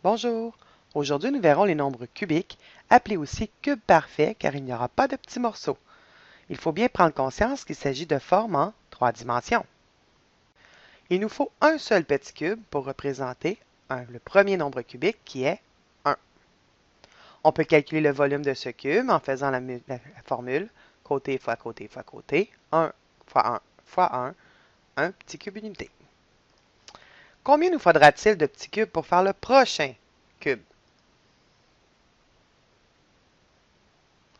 Bonjour! Aujourd'hui, nous verrons les nombres cubiques, appelés aussi cubes parfaits car il n'y aura pas de petits morceaux. Il faut bien prendre conscience qu'il s'agit de formes en 3 dimensions. Il nous faut un seul petit cube pour représenter le premier nombre cubique qui est 1. On peut calculer le volume de ce cube en faisant la formule côté fois côté fois côté, 1 fois 1 fois 1 petit cube unité. Combien nous faudra-t-il de petits cubes pour faire le prochain cube?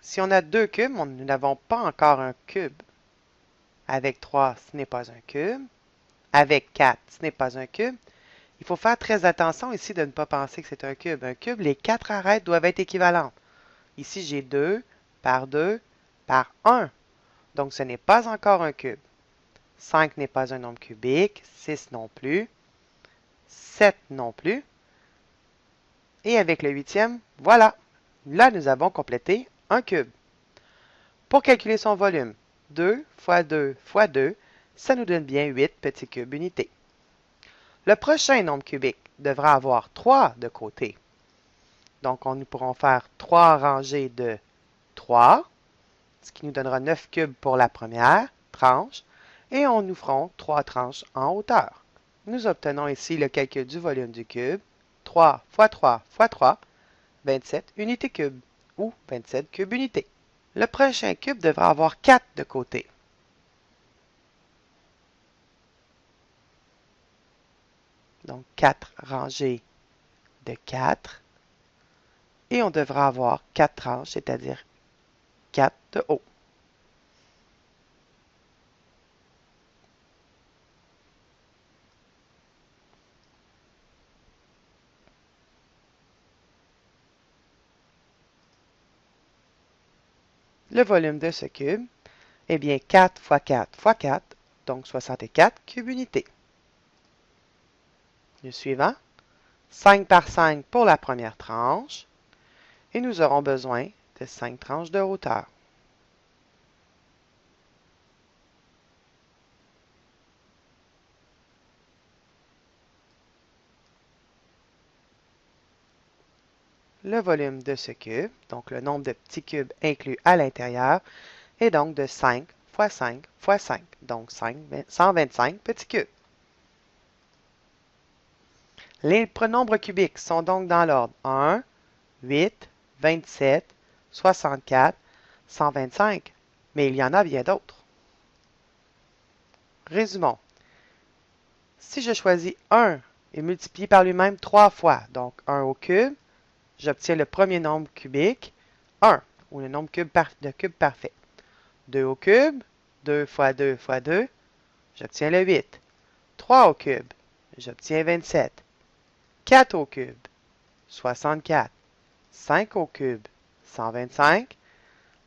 Si on a 2 cubes, nous n'avons pas encore un cube. Avec 3, ce n'est pas un cube. Avec 4, ce n'est pas un cube. Il faut faire très attention ici de ne pas penser que c'est un cube. Un cube, les 4 arêtes doivent être équivalentes. Ici, j'ai 2 par 1. Donc, ce n'est pas encore un cube. 5 n'est pas un nombre cubique. 6 non plus. 7 non plus. Et avec le 8e, voilà. Là, nous avons complété un cube. Pour calculer son volume, 2 fois 2 fois 2, ça nous donne bien 8 petits cubes unités. Le prochain nombre cubique devra avoir 3 de côté. Donc, nous pourrons faire 3 rangées de 3, ce qui nous donnera 9 cubes pour la première tranche, et nous ferons 3 tranches en hauteur. Nous obtenons ici le calcul du volume du cube, 3 fois 3 fois 3, 27 unités cubes, ou 27 cubes unités. Le prochain cube devra avoir 4 de côté. Donc, 4 rangées de 4. Et on devra avoir 4 tranches, c'est-à-dire 4 de haut. Le volume de ce cube, eh bien 4 fois 4 fois 4, donc 64 cubes unités. Le suivant, 5 par 5 pour la première tranche, et nous aurons besoin de 5 tranches de hauteur. Le volume de ce cube, donc le nombre de petits cubes inclus à l'intérieur, est donc de 5 fois 5 fois 5, donc 125 petits cubes. Les nombres cubiques sont donc dans l'ordre 1, 8, 27, 64, 125, mais il y en a bien d'autres. Résumons. Si je choisis 1 et multiplie par lui-même 3 fois, donc 1 au cube, j'obtiens le premier nombre cubique, 1, ou le nombre de cube parfait. 2 au cube, 2 fois 2 fois 2, j'obtiens le 8. 3 au cube, j'obtiens 27. 4 au cube, 64. 5 au cube, 125.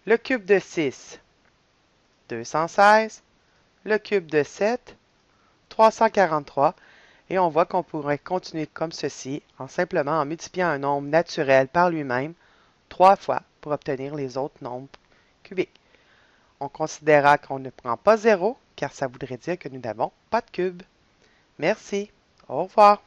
Le cube de 6, 216. Le cube de 7, 343. Et on voit qu'on pourrait continuer comme ceci en multipliant un nombre naturel par lui-même 3 fois pour obtenir les autres nombres cubiques. On considérera qu'on ne prend pas 0 car ça voudrait dire que nous n'avons pas de cube. Merci. Au revoir.